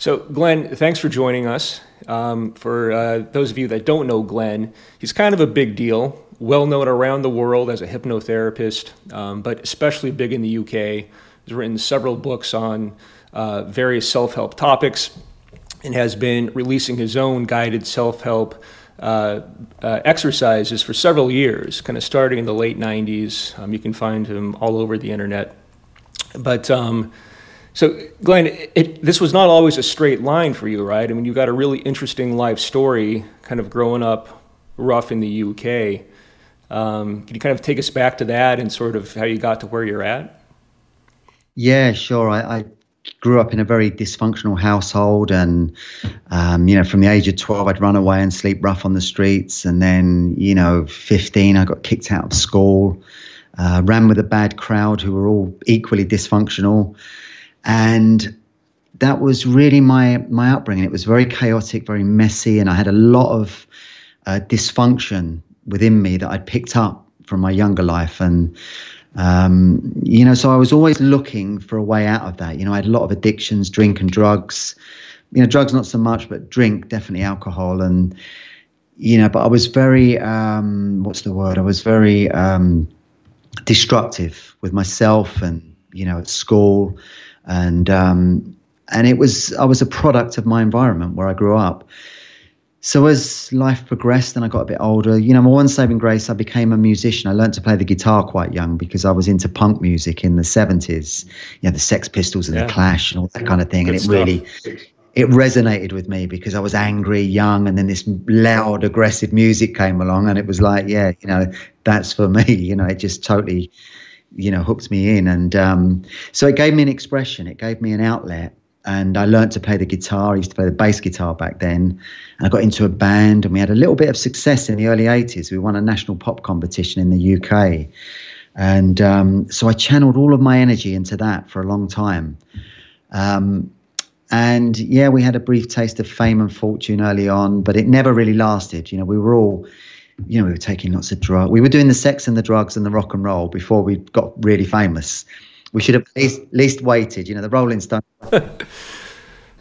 So, Glenn, thanks for joining us. For those of you that don't know Glenn, he's kind of a big deal, well known around the world as a hypnotherapist, but especially big in the UK. He's written several books on various self-help topics and has been releasing his own guided self-help exercises for several years, kind of starting in the late 90s. You can find him all over the internet. But so, Glenn, this was not always a straight line for you, right? I mean, you got a really interesting life story, kind of growing up rough in the UK. Can you kind of take us back to that and sort of how you got to where you're at? Yeah, sure. I grew up in a very dysfunctional household, and from the age of 12, I'd run away and sleep rough on the streets, and then 15, I got kicked out of school. Ran with a bad crowd who were all equally dysfunctional. And that was really my upbringing. It was very chaotic, very messy, and I had a lot of dysfunction within me that I'd picked up from my younger life. And, so I was always looking for a way out of that. I had a lot of addictions, drink and drugs. Drugs not so much, but drink, definitely alcohol. And, but I was very, I was very destructive with myself and, at school. And I was a product of my environment where I grew up. So as life progressed and I got a bit older, my one saving grace, I became a musician. I learned to play the guitar quite young because I was into punk music in the 70s, the Sex Pistols and the Clash and all that kind of thing. Good and it resonated with me because I was angry, young, and then this loud, aggressive music came along and it was like, that's for me. It just totally hooked me in. And so it gave me an expression. It gave me an outlet. And I learned to play the guitar. I used to play the bass guitar back then. And I got into a band and we had a little bit of success in the early 80s. We won a national pop competition in the UK. And so I channeled all of my energy into that for a long time. We had a brief taste of fame and fortune early on, but it never really lasted. We were all... we were taking lots of drugs. We were doing the sex and the drugs and the rock and roll before we got really famous. We should have at least waited. The Rolling Stones.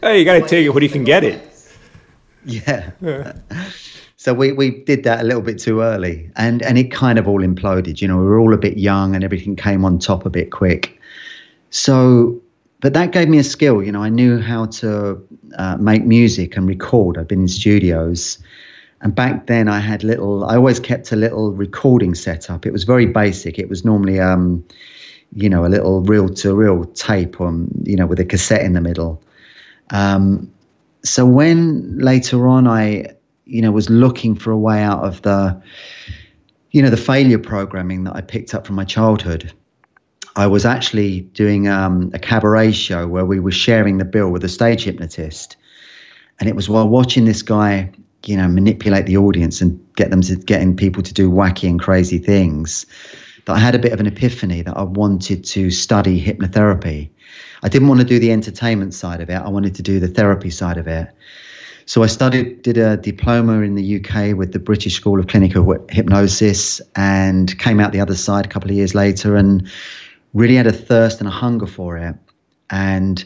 Hey, you got to take it when you can get it. Yeah. So we did that a little bit too early, and it kind of all imploded. We were all a bit young, and everything came on top a bit quick. So, but that gave me a skill. I knew how to make music and record. I'd been in studios. And back then I always kept a little recording set up. It was very basic. It was normally, a little reel-to-reel tape with a cassette in the middle. So when later on I, was looking for a way out of the failure programming that I picked up from my childhood, I was actually doing a cabaret show where we were sharing the bill with a stage hypnotist. And it was while watching this guy manipulate the audience and getting people to do wacky and crazy things, that I had a bit of an epiphany that I wanted to study hypnotherapy. I didn't want to do the entertainment side of it. I wanted to do the therapy side of it. So I did a diploma in the UK with the British School of Clinical Hypnosis and came out the other side a couple of years later and really had a thirst and a hunger for it. And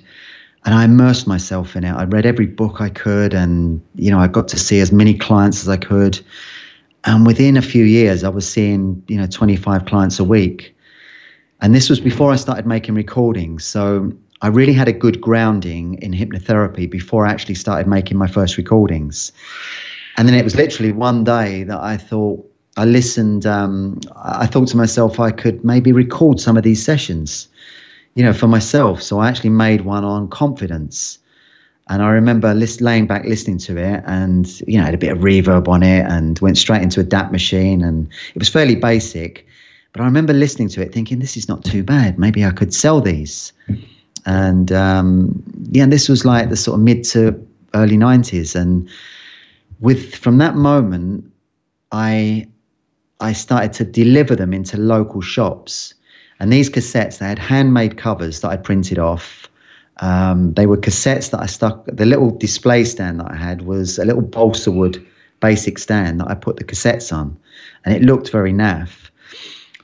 I immersed myself in it. I read every book I could, and, I got to see as many clients as I could. And within a few years, I was seeing, 25 clients a week. And this was before I started making recordings. So I really had a good grounding in hypnotherapy before I actually started making my first recordings. And then it was literally one day that I thought, I listened, I thought to myself, I could maybe record some of these sessions, for myself. So I actually made one on confidence. And I remember laying back listening to it and, had a bit of reverb on it and went straight into a DAT machine. And it was fairly basic. But I remember listening to it thinking, this is not too bad. Maybe I could sell these. And, this was like the sort of mid to early 90s. And from that moment, I started to deliver them into local shops. And these cassettes, they had handmade covers that I printed off. They were cassettes that I stuck. The little display stand that I had was a little balsa wood basic stand that I put the cassettes on. And it looked very naff.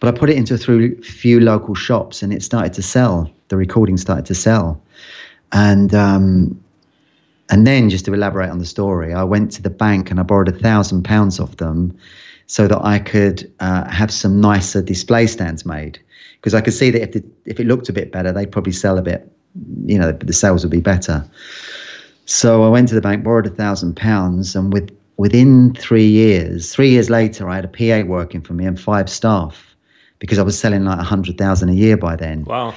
But I put it into a few local shops and it started to sell. The recording started to sell. And And then, just to elaborate on the story, I went to the bank and I borrowed £1,000 off them so that I could have some nicer display stands made, because I could see that if it looked a bit better, they'd probably sell a bit, the sales would be better. So I went to the bank, borrowed £1,000, and within 3 years later, I had a PA working for me and 5 staff, because I was selling like 100,000 a year by then. Wow.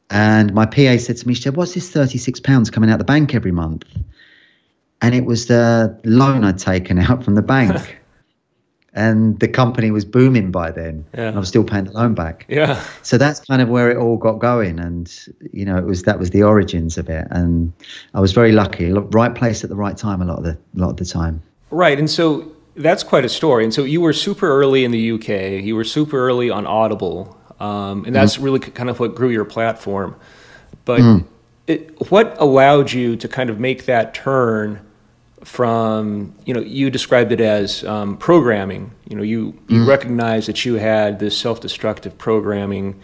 And my PA said to me, she said, "What's this £36 coming out the bank every month?" And it was the loan I'd taken out from the bank. And the company was booming by then. Yeah. And I was still paying the loan back. Yeah. So that's kind of where it all got going. And, that was the origins of it. And I was very lucky. Right place at the right time a lot of the time. Right. And so that's quite a story. And so you were super early in the UK. You were super early on Audible. And that's really kind of what grew your platform. But what allowed you to kind of make that turn from, you described it as programming. You recognized that you had this self-destructive programming.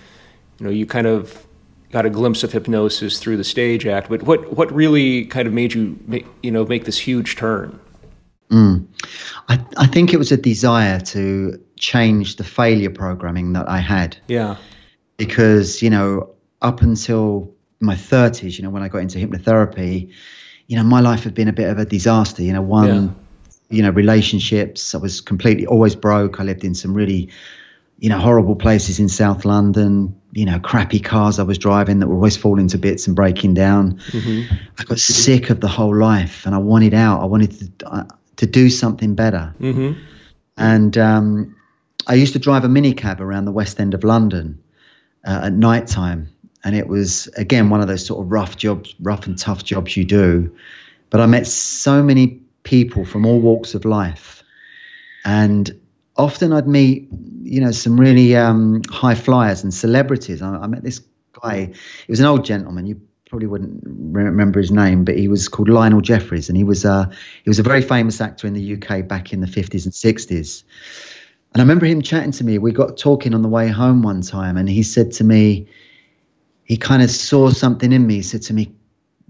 You kind of got a glimpse of hypnosis through the stage act. But what really kind of made you make this huge turn? I think it was a desire to change the failure programming that I had. Yeah. Because, up until my 30s, when I got into hypnotherapy, my life had been a bit of a disaster. Relationships, I was completely always broke. I lived in some really, horrible places in South London, crappy cars I was driving that were always falling to bits and breaking down. Mm-hmm. I got sick of the whole life and I wanted out. I wanted to do something better. Mm-hmm. And I used to drive a minicab around the West End of London at night time. And it was, again, one of those sort of rough and tough jobs you do. But I met so many people from all walks of life. And often I'd meet, some really high flyers and celebrities. I met this guy. He was an old gentleman. You probably wouldn't remember his name, but he was called Lionel Jeffries. And he was a very famous actor in the UK back in the 50s and 60s. And I remember him chatting to me. We got talking on the way home one time, and he said to me, he kind of saw something in me. He said to me,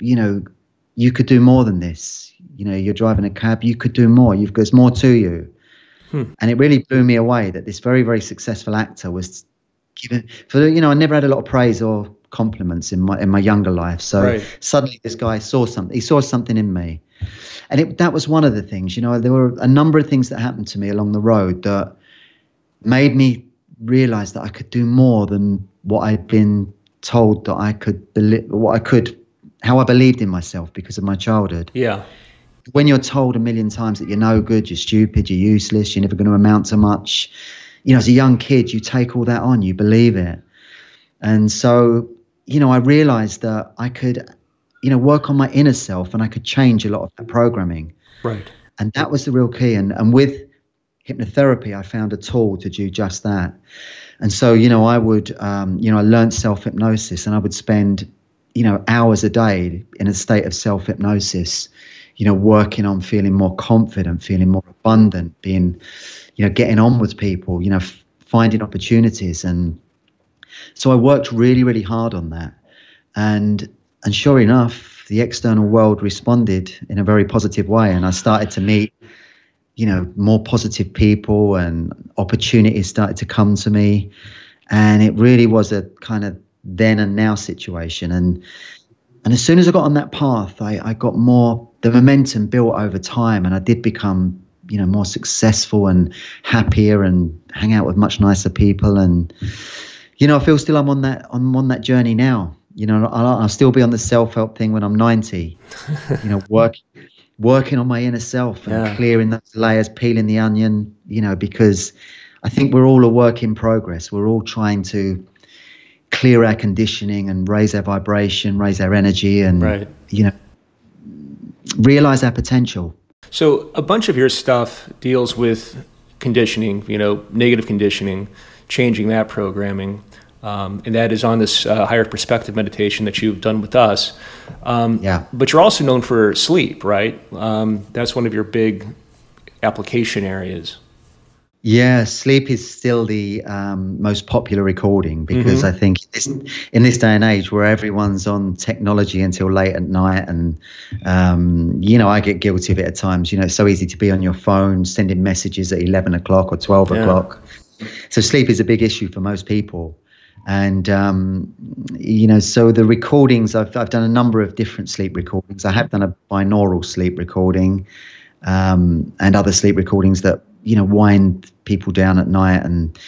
you could do more than this. You're driving a cab, you could do more. There's more to you. And it really blew me away that this very, very successful actor was given, I never had a lot of praise or compliments in my younger life. So suddenly this guy saw something. He saw something in me. And that was one of the things, there were a number of things that happened to me along the road that made me realize that I could do more than what I'd been told that I could believe, how I believed in myself because of my childhood. Yeah. When you're told a million times that you're no good, you're stupid, you're useless, you're never going to amount to much, as a young kid, you take all that on, you believe it. And so, I realized that I could, work on my inner self and I could change a lot of that programming. Right. And that was the real key. And with hypnotherapy, I found a tool to do just that. And so, I would, I learned self-hypnosis, and I would spend, hours a day in a state of self-hypnosis, working on feeling more confident, feeling more abundant, being, getting on with people, finding opportunities. And so I worked really, really hard on that. And sure enough, the external world responded in a very positive way. And I started to meet, more positive people, and opportunities started to come to me. And it really was a kind of then and now situation. And as soon as I got on that path, I got the momentum built over time, and I did become, more successful and happier and hang out with much nicer people. And, I feel still I'm on that journey now. I'll still be on the self-help thing when I'm 90, working on my inner self and clearing those layers, peeling the onion, because I think we're all a work in progress. We're all trying to clear our conditioning and raise our vibration, raise our energy, and, realize our potential. So a bunch of your stuff deals with conditioning, negative conditioning, changing that programming. And that is on this higher perspective meditation that you've done with us. But you're also known for sleep, right? That's one of your big application areas. Yeah, sleep is still the most popular recording because I think in this day and age where everyone's on technology until late at night, and I get guilty of it at times. It's so easy to be on your phone sending messages at 11 o'clock or 12 o'clock. So sleep is a big issue for most people. And, so the recordings, I've done a number of different sleep recordings. I have done a binaural sleep recording and other sleep recordings that, wind people down at night and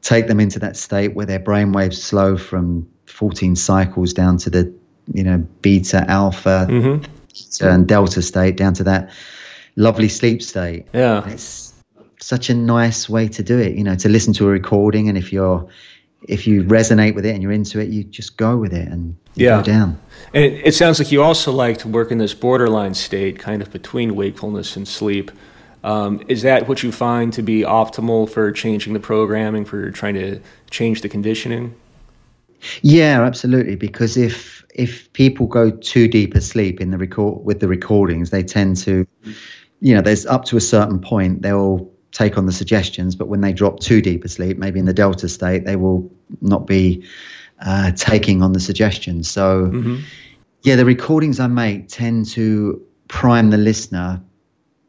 take them into that state where their brainwaves slow from 14 cycles down to the, beta, alpha, theta, and delta state, down to that lovely sleep state. Yeah. And it's such a nice way to do it, to listen to a recording. And if you resonate with it and you're into it, you just go with it and go down. And it sounds like you also like to work in this borderline state, kind of between wakefulness and sleep. Is that what you find to be optimal for changing the programming, for trying to change the conditioning? Yeah, absolutely. Because if people go too deep asleep in with the recordings, they tend to, there's up to a certain point they'll take on the suggestions, but when they drop too deep asleep, maybe in the delta state, they will not be taking on the suggestions. So, the recordings I make tend to prime the listener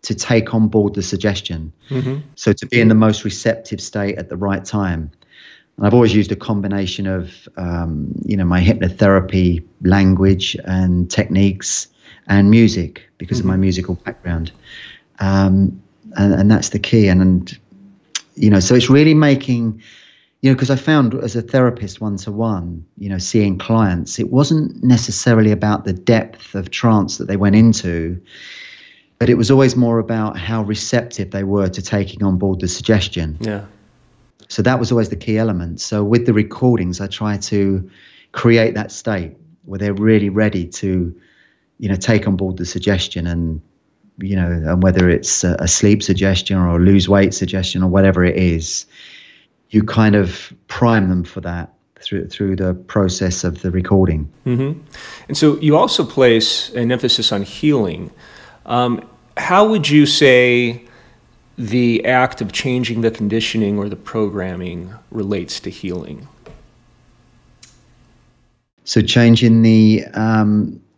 to take on board the suggestion. So to be in the most receptive state at the right time. And I've always used a combination of, my hypnotherapy language and techniques and music because of my musical background. And that's the key. And so it's really making, because I found as a therapist one-to-one, seeing clients, it wasn't necessarily about the depth of trance that they went into, but it was always more about how receptive they were to taking on board the suggestion. Yeah. So that was always the key element. So with the recordings, I try to create that state where they're really ready to, take on board the suggestion, and, and whether it's a sleep suggestion or a lose weight suggestion or whatever it is, you kind of prime them for that through the process of the recording. And so you also place an emphasis on healing. How would you say the act of changing the conditioning or the programming relates to healing? So changing the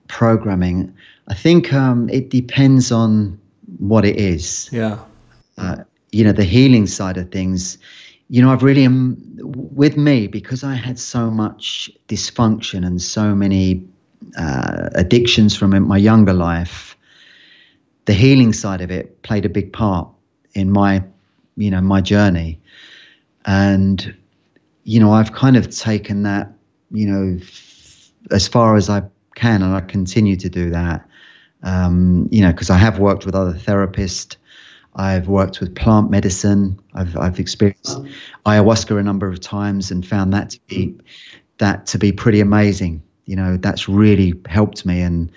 programming, I think it depends on what it is. Yeah. The healing side of things, I've really, with me, because I had so much dysfunction and so many addictions from my younger life, the healing side of it played a big part in my journey. And, I've kind of taken that, as far as I can, and I continue to do that, because I have worked with other therapists. I've worked with plant medicine. I've experienced ayahuasca a number of times and found that to be pretty amazing. That's really helped me. And,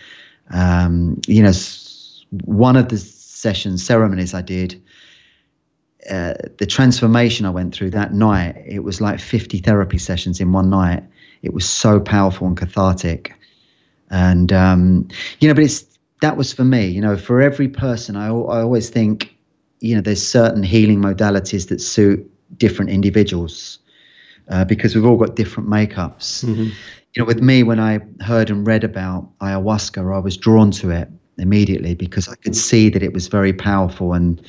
one of the ceremonies I did, the transformation I went through that night, it was like 50 therapy sessions in one night. It was so powerful and cathartic. And, but that was for me, for every person. I always think, there's certain healing modalities that suit different individuals because we've all got different makeups. With me, when I heard and read about ayahuasca, I was drawn to it immediately because I could see that it was very powerful. And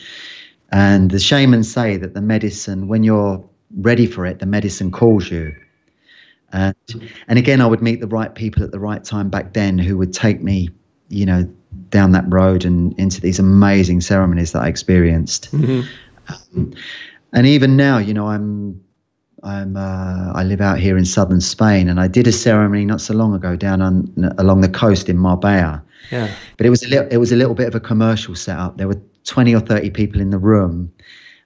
the shamans say that the medicine, when you're ready for it, the medicine calls you. And again, I would meet the right people at the right time back then who would take me, down that road and into these amazing ceremonies that I experienced. And even now, I live out here in southern Spain, and I did a ceremony not so long ago down along the coast in Marbella. Yeah. But it was a little bit of a commercial setup. There were 20 or 30 people in the room,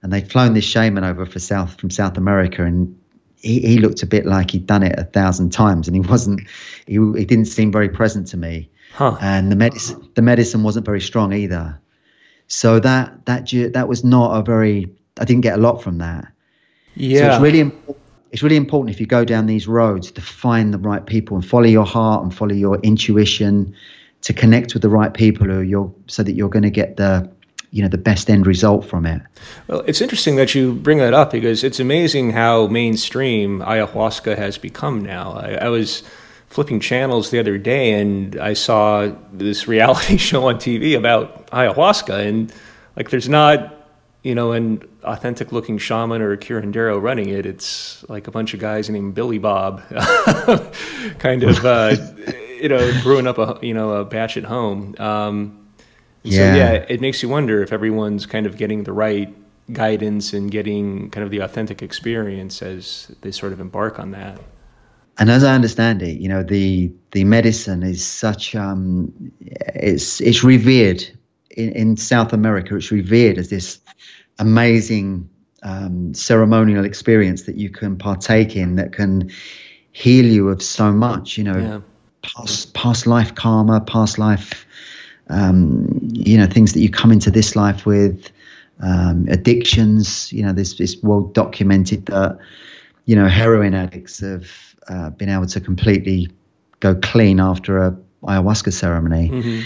and they'd flown this shaman over from South America, and he looked a bit like he'd done it 1,000 times, and he didn't seem very present to me. And the medicine wasn't very strong either. So that was not I didn't get a lot from that. Yeah. So it's really important if you go down these roads to find the right people and follow your heart and follow your intuition to connect with the right people so that you're going to get the the best end result from it. Well, it's interesting that you bring that up, because it's amazing how mainstream ayahuasca has become now. I was flipping channels the other day, and I saw this reality show on TV about ayahuasca, and like, there's not, an authentic looking shaman or a curandero running it. It's like a bunch of guys named Billy Bob kind of, brewing up a batch at home. So it makes you wonder if everyone's kind of getting the right guidance and getting kind of the authentic experience as they sort of embark on that. And as I understand it, the medicine is such it's revered in South America. It's revered as this amazing ceremonial experience that you can partake in, that can heal you of so much. Past life karma, past life, things that you come into this life with, addictions. This well documented that heroin addicts have been able to completely go clean after a ayahuasca ceremony. Mm-hmm.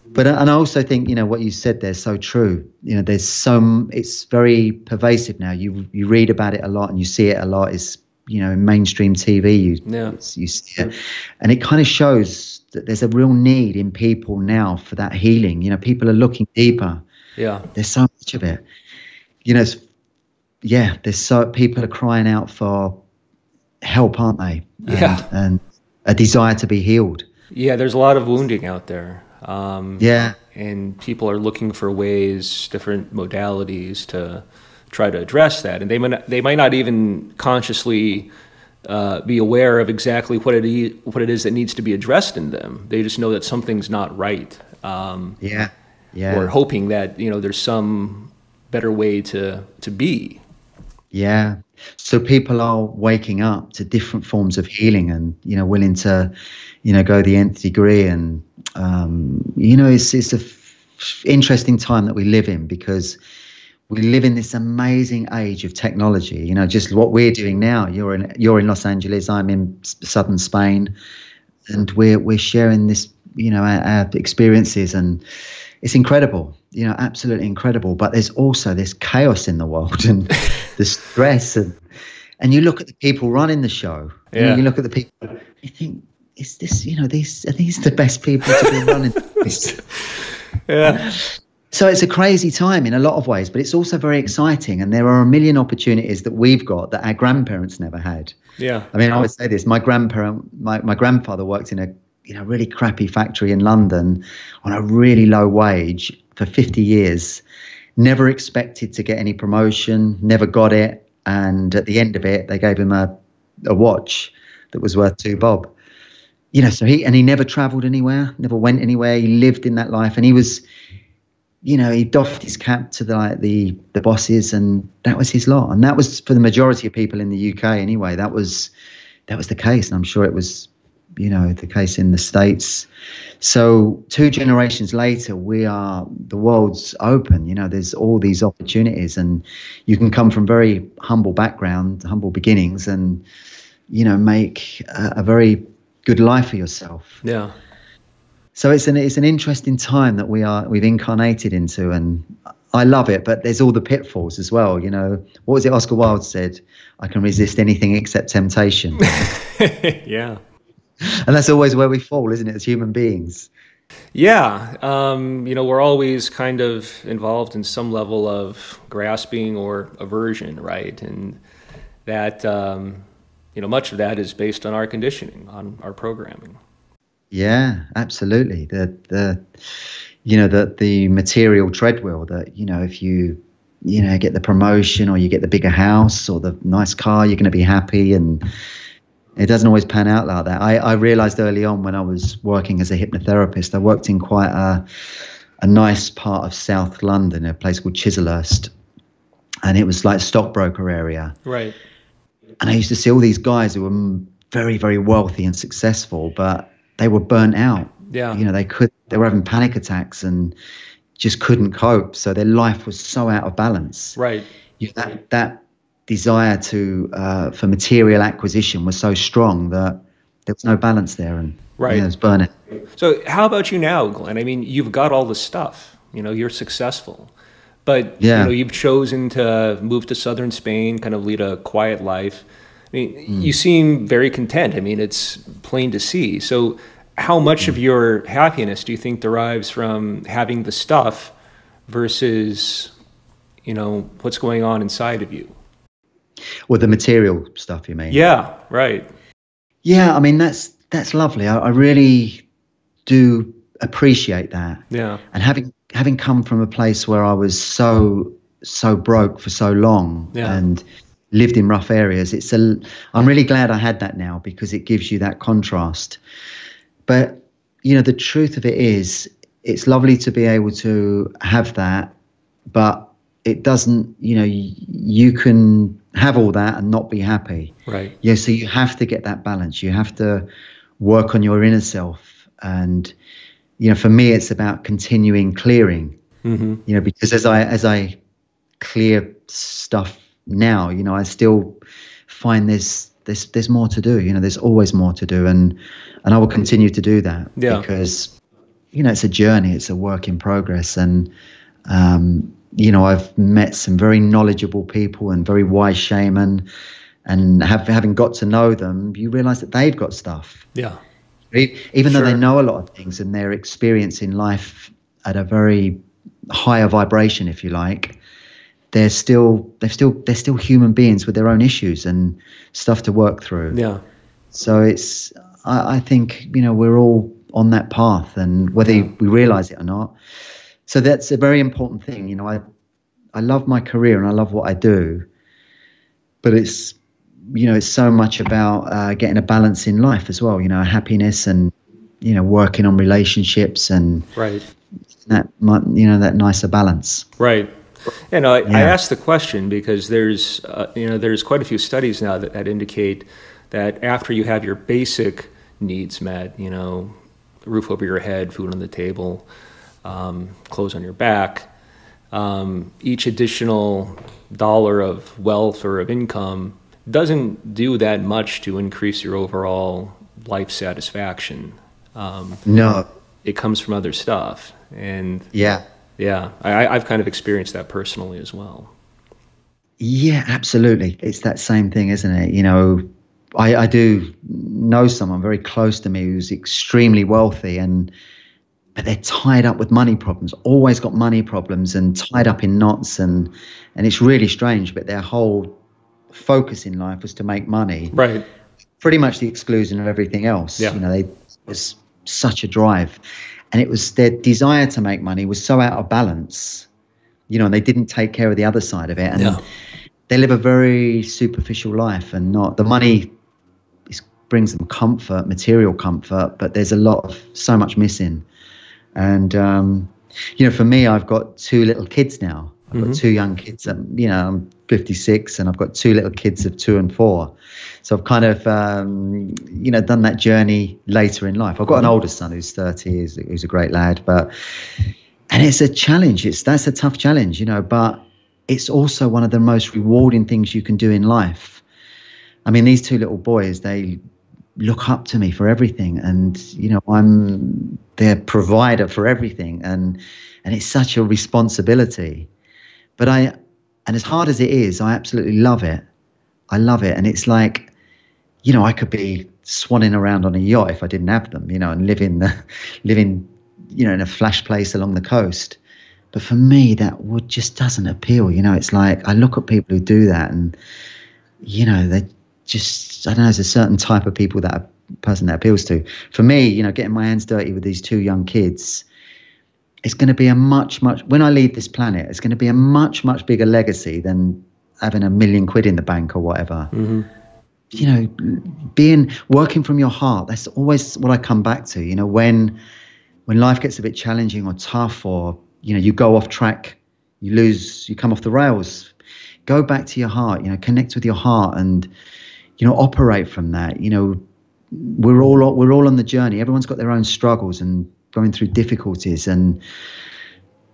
But and I also think what you said there is so true. It's very pervasive now. You read about it a lot and you see it a lot. It's in mainstream TV you see it, and it kind of shows that there's a real need in people now for that healing. People are looking deeper. Yeah, there's so much of it. People are crying out for help, aren't they? And a desire to be healed. Yeah, there's a lot of wounding out there. And people are looking for ways, different modalities to try to address that. And they might not even consciously be aware of exactly what it is that needs to be addressed in them. They just know that something's not right. Or hoping that there's some better way to be. Yeah. So people are waking up to different forms of healing and, willing to, go the nth degree. And, it's a interesting time that we live in, because we live in this amazing age of technology. Just what we're doing now. You're in Los Angeles, I'm in southern Spain, and we're sharing this, our experiences, and it's incredible. Absolutely incredible. But there's also this chaos in the world and the stress, and you look at the people running the show. You look at the people, you think, is this, are these the best people to be running this? Yeah. So it's a crazy time in a lot of ways, but it's also very exciting. And there are a million opportunities that we've got that our grandparents never had. Yeah. I mean, I would say this, my grandfather worked in a really crappy factory in London on a really low wage for 50 years, never expected to get any promotion, never got it. And at the end of it, they gave him a watch that was worth $2 bob. So he never traveled anywhere, never went anywhere. He lived in that life, and he was, he doffed his cap to the bosses, and that was his lot. And that was for the majority of people in the UK anyway. That was the case. And I'm sure it was, the case in the States. So 2 generations later, the world's open. There's all these opportunities, and you can come from very humble background, humble beginnings, and, make a very good life for yourself. Yeah. So it's an interesting time that we've incarnated into, and I love it. But there's all the pitfalls as well. What was it Oscar Wilde said? I can resist anything except temptation. Yeah. And that's always where we fall, isn't it, as human beings? Yeah. We're always kind of involved in some level of grasping or aversion, right? And that, much of that is based on our conditioning, on our programming. Yeah, absolutely. The material treadmill that, if you get the promotion or you get the bigger house or the nice car, you're going to be happy, and it doesn't always pan out like that. I realized early on when I was working as a hypnotherapist, I worked in quite a nice part of South London, a place called Chislehurst, and it was like a stockbroker area. Right. And I used to see all these guys who were very, very wealthy and successful, but they were burnt out. Yeah. They were having panic attacks and just couldn't cope. So their life was so out of balance. Right. That desire for material acquisition was so strong that there was no balance there, and right. It was burning. So how about you now, Glenn? I mean, you've got all the stuff. You're successful. But Yeah. you've chosen to move to southern Spain, kind of lead a quiet life. I mean, you seem very content. I mean, it's plain to see. So how much of your happiness do you think derives from having the stuff versus, what's going on inside of you? Well, the material stuff, you mean? Yeah, right. Yeah, I mean, that's lovely. I really do appreciate that. Yeah. And having come from a place where I was so broke for so long, Yeah. and lived in rough areas, I'm really glad I had that now, because it gives you that contrast. But the truth of it is, it's lovely to be able to have that, but it doesn't, you can have all that and not be happy. Right. Yeah. So you have to get that balance. You have to work on your inner self. And, for me, it's about continuing clearing, because as I clear stuff now, I still find there's more to do. There's always more to do. And I will continue to do that, because, it's a journey, it's a work in progress. And, I've met some very knowledgeable people and very wise shaman, and having got to know them, you realize that they've got stuff. Yeah. Even though they know a lot of things, and they're experiencing life at a very higher vibration, if you like, they're still human beings with their own issues and stuff to work through. Yeah. So I think, we're all on that path, and whether we realize it or not. So that's a very important thing. I love my career and I love what I do, but it's so much about getting a balance in life as well, happiness, and, working on relationships, and right. that nicer balance. Right. And I asked the question because there's quite a few studies now that indicate that after you have your basic needs met, roof over your head, food on the table, clothes on your back, each additional dollar of wealth or of income doesn't do that much to increase your overall life satisfaction. No. It comes from other stuff. And yeah, I've kind of experienced that personally as well. Yeah, absolutely. It's that same thing, isn't it? I do know someone very close to me who's extremely wealthy, but they're tied up with money problems, always got money problems, and tied up in knots, and it's really strange, but their whole focus in life was to make money. Right. Pretty much the exclusion of everything else. Yeah. It was such a drive, and it was their desire to make money was so out of balance, and they didn't take care of the other side of it. And they live a very superficial life, and not the money brings them comfort, material comfort, but there's so much missing. And, for me, I've got 2 little kids now. I've got 2 young kids. I'm 56, and I've got 2 little kids of 2 and 4. So I've kind of, done that journey later in life. I've got an older son who's 30, who's a great lad, and it's a challenge. That's a tough challenge, but it's also one of the most rewarding things you can do in life. I mean, these 2 little boys, they look up to me for everything, and I'm their provider for everything, and it's such a responsibility. But and as hard as it is, I absolutely love it. I love it, and it's like, I could be swanning around on a yacht if I didn't have them, and living in a flash place along the coast. But for me, that just doesn't appeal. It's like I look at people who do that, and they just, I don't know, there's a certain type of person that appeals to. For me, getting my hands dirty with these 2 young kids, it's going to be a much, when I leave this planet, it's going to be a much, much bigger legacy than having £1 million in the bank or whatever. Mm-hmm. Working from your heart, that's always what I come back to. When life gets a bit challenging or tough, or, you go off track, you come off the rails, go back to your heart, connect with your heart, and, operate from that. We're all on the journey. Everyone's got their own struggles and going through difficulties, and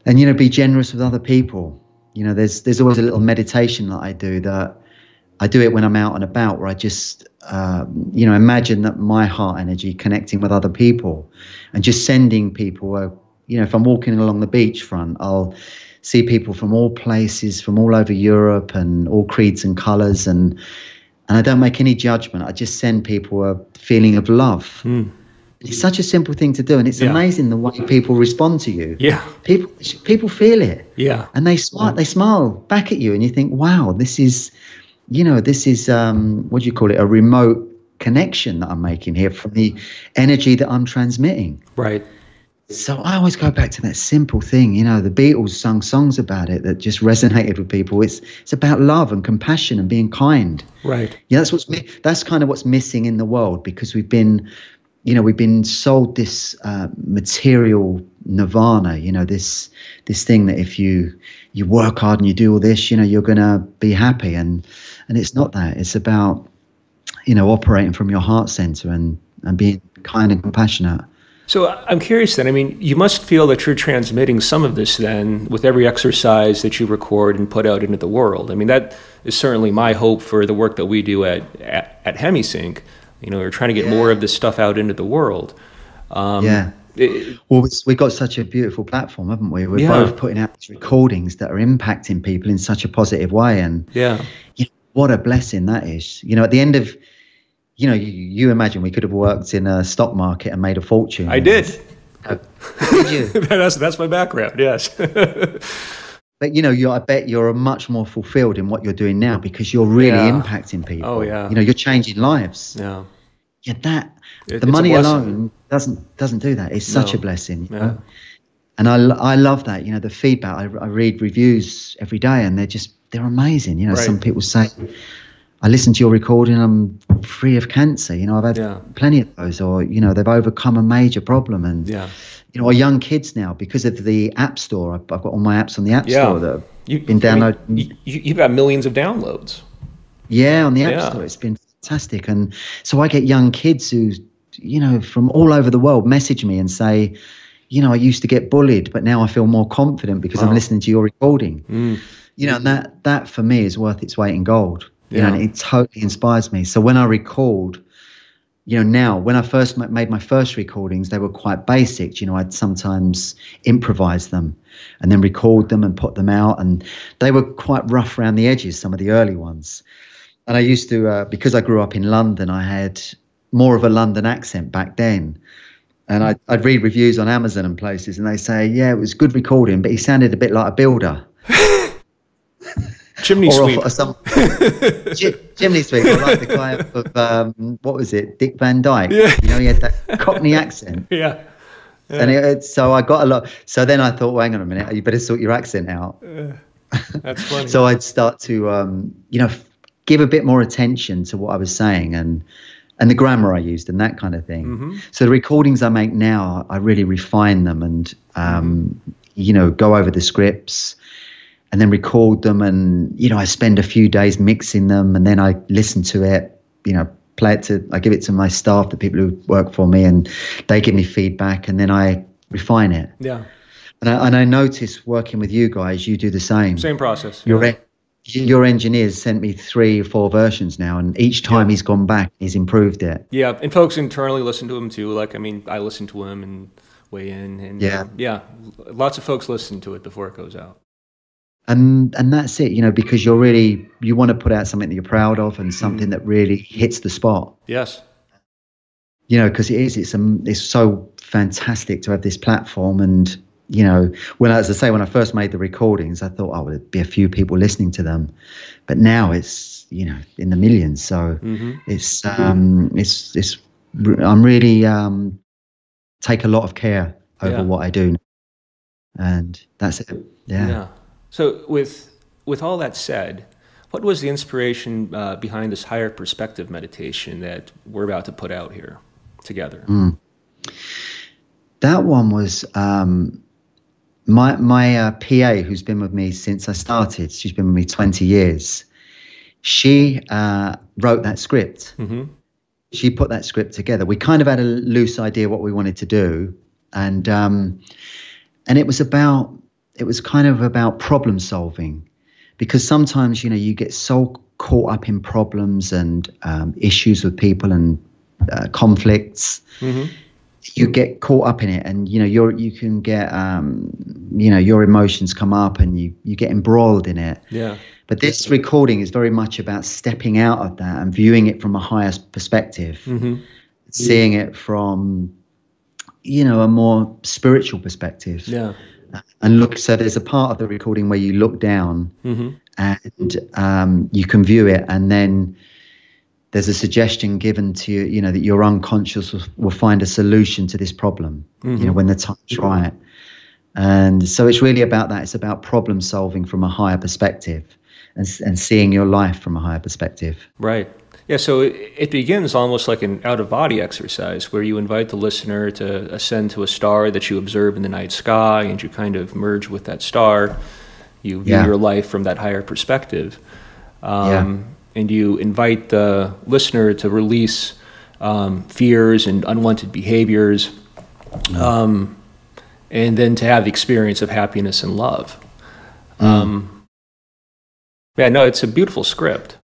be generous with other people. There's always a little meditation that I do it when I'm out and about, where I just, imagine that my heart energy connecting with other people, and just sending people, if I'm walking along the beachfront, I'll see people from all places, from all over Europe and all creeds and colours. And I don't make any judgment. I just send people a feeling of love. It's such a simple thing to do, and it's amazing the way people respond to you. Yeah, people feel it. Yeah, and they smile. They smile back at you, and you think, "Wow, this is what do you call it? A remote connection that I'm making here from the energy that I'm transmitting." Right. So I always go back to that simple thing. The Beatles sung songs about it that just resonated with people. It's about love and compassion and being kind. Right. Yeah, that's kind of what's missing in the world, because we've been sold this material nirvana, this thing that if you work hard and you do all this, you're going to be happy. And it's not that. It's about, operating from your heart center and being kind and compassionate. So I'm curious then, I mean, you must feel that you're transmitting some of this then with every exercise that you record and put out into the world. I mean, that is certainly my hope for the work that we do at Hemi Sync. We're trying to get more of this stuff out into the world. Well, we've got such a beautiful platform, haven't we? We're both putting out these recordings that are impacting people in such a positive way. And what a blessing that is. At the end of, you imagine we could have worked in a stock market and made a fortune. I did. Did you? That's my background, yes. But, I bet you're much more fulfilled in what you're doing now, because you're really impacting people. Oh, yeah. You're changing lives. Yeah. Yeah, the money alone doesn't do that. It's such a blessing. You know? And I love that. The feedback. I read reviews every day, and they're amazing. Right. Some people say, I listen to your recording, I'm free of cancer. I've had plenty of those, or, they've overcome a major problem. And, or young kids now, because of the App Store, I've got all my apps on the App Store that have been downloaded. You've got millions of downloads. Yeah, on the App Store. It's been fantastic. And so I get young kids who, from all over the world message me and say, I used to get bullied, but now I feel more confident because I'm listening to your recording. And that for me is worth its weight in gold. And it totally inspires me. So when I record, now when I first made my first recordings, they were quite basic. I'd sometimes improvise them and then record them and put them out. And they were quite rough around the edges, some of the early ones. And I used to, because I grew up in London, I had more of a London accent back then. And I'd read reviews on Amazon and places, and they say, yeah, it was good recording, but he sounded a bit like a builder. Chimney sweep. Chimney sweep. I like the guy of, what was it, Dick Van Dyke. Yeah. He had that Cockney accent. Yeah. And so I got a lot. So then I thought, well, hang on a minute, you better sort your accent out. That's funny. So I'd start to, give a bit more attention to what I was saying and the grammar I used and that kind of thing. So the recordings I make now, I really refine them and, go over the scripts and then record them. And, I spend a few days mixing them, and then I listen to it, I give it to my staff, the people who work for me, and they give me feedback, and then I refine it. Yeah. And I notice working with you guys, you do the same. Same process. Your engineers sent me 3 or 4 versions now, and each time he's gone back, he's improved it. Yeah, and folks internally listen to him too. I listen to him and weigh in. And lots of folks listen to it before it goes out. And that's it, because you want to put out something that you're proud of and something that really hits the spot. Yes. Because it's so fantastic to have this platform. And, when I first made the recordings, I thought, oh, there'd be a few people listening to them. But now it's, in the millions. So it's I'm really take a lot of care over what I do. And that's it. Yeah. So with all that said, what was the inspiration behind this higher perspective meditation that we're about to put out here together? That one was my PA, who's been with me since I started. She's been with me 20 years. She wrote that script. She put that script together. We kind of had a loose idea what we wanted to do, and it was kind of about problem solving, because sometimes, you get so caught up in problems and issues with people and conflicts. you get caught up in it, and you can get your emotions come up, and you get embroiled in it. Yeah. But this recording is very much about stepping out of that and viewing it from a higher perspective, seeing it from a more spiritual perspective. Yeah. And look, so there's a part of the recording where you look down, and you can view it, and then there's a suggestion given to you, that your unconscious will find a solution to this problem, when the time's right. And so it's really about that. It's about problem solving from a higher perspective, and seeing your life from a higher perspective. Right. Yeah, so it begins almost like an out-of-body exercise where you invite the listener to ascend to a star that you observe in the night sky, and you kind of merge with that star. You view your life from that higher perspective. And you invite the listener to release fears and unwanted behaviors, and then to have the experience of happiness and love. It's a beautiful script.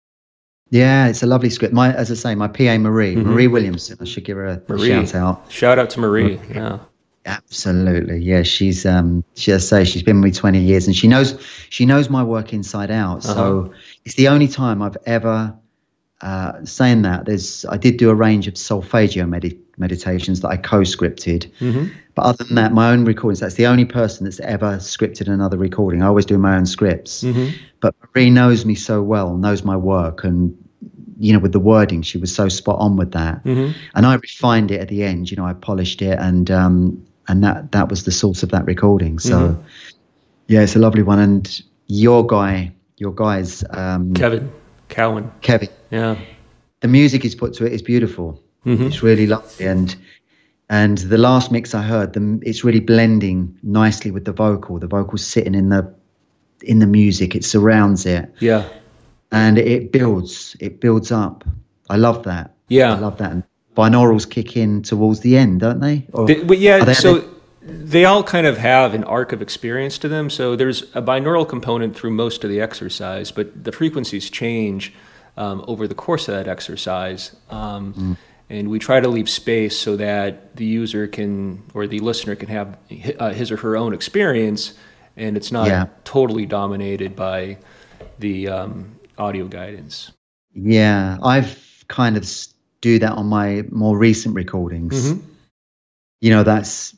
Yeah, it's a lovely script. As I say, my PA Marie Williamson. I should give her a shout out. Shout out to Marie. Yeah, absolutely. Yeah, she's she's been with me 20 years, and she knows my work inside out. So it's the only time I've ever saying that. I did do a range of solfeggio meditations that I co-scripted, but other than that, my own recordings. That's the only person that's ever scripted another recording. I always do my own scripts, but Marie knows me so well, knows my work, and with the wording, she was so spot on with that. And I refined it at the end. I polished it, and that was the source of that recording. So yeah, it's a lovely one. And your guy's Kevin Cowan. Yeah, the music he's put to it is beautiful. It's really lovely, and the last mix I heard, it's really blending nicely with the vocal. The vocal's sitting in the music. It surrounds it. Yeah, and it builds up. I love that. Yeah, I love that. And binaurals kick in towards the end, don't they? They all kind of have an arc of experience to them. So there's a binaural component through most of the exercise, but the frequencies change over the course of that exercise. And we try to leave space so that the user or the listener can have his or her own experience, and it's not totally dominated by the audio guidance. Yeah, I've kind of do that on my more recent recordings. That's,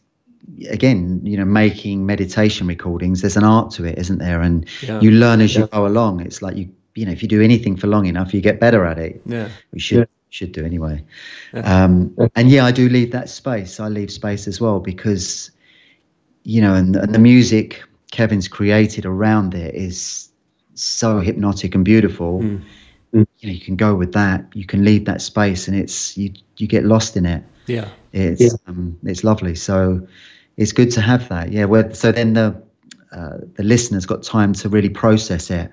again, making meditation recordings. There's an art to it, isn't there? And you learn as you go along. It's like if you do anything for long enough, you get better at it. Yeah, we should do anyway. And I do leave that space. I leave space as well because, and the music Kevin's created around it is so hypnotic and beautiful. You can go with that. You can leave that space, and you get lost in it. Yeah, it's lovely. So it's good to have that. Yeah. So then the listener's got time to really process it.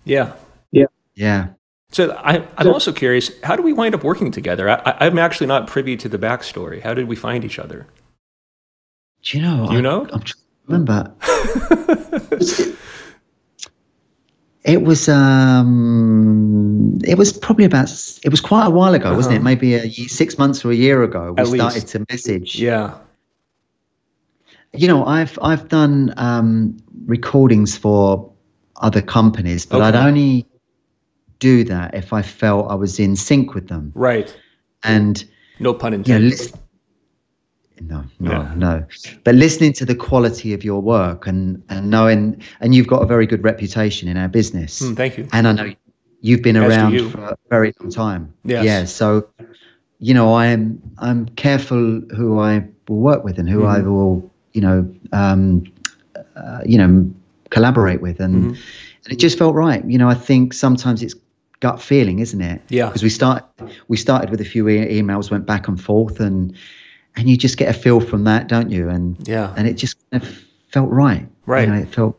Yeah. So I'm also curious, how do we wind up working together? I'm actually not privy to the backstory. How did we find each other? Do you know? I'm trying to remember. It was probably it was quite a while ago, wasn't it? Maybe 6 months or a year ago. We started to message. Yeah. I've done recordings for other companies, but I'd only do that if I felt I was in sync with them. Right. And no pun intended. No. But listening to the quality of your work and knowing, and you've got a very good reputation in our business. Thank you. And I know you've been around for a very long time. Yes. Yeah. So, I'm careful who I will work with and who I will, collaborate with, and it just felt right. I think sometimes it's gut feeling, isn't it? Yeah. Because we started with a few emails, went back and forth, and you just get a feel from that, don't you? And it just kind of felt right. Right. It felt,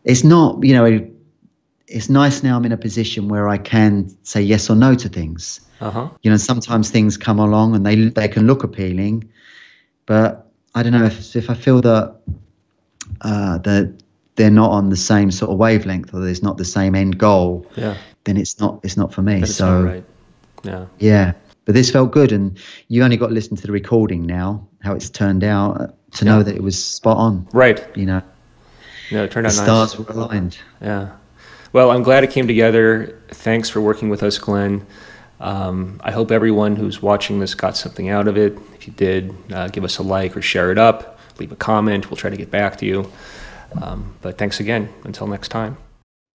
it's not, it's nice now I'm in a position where I can say yes or no to things. Sometimes things come along and they can look appealing, but I don't know if I feel that they're not on the same sort of wavelength, or there's not the same end goal, then it's not for me. So right. Yeah. But this felt good, and you only got to listen to the recording now, how it's turned out, to know that it was spot on. Right. You know, it turned out the nice. stars were aligned. Yeah. Well, I'm glad it came together. Thanks for working with us, Glenn. I hope everyone who's watching this got something out of it. If you did, give us a like or share it up. Leave a comment. We'll try to get back to you. But thanks again. Until next time.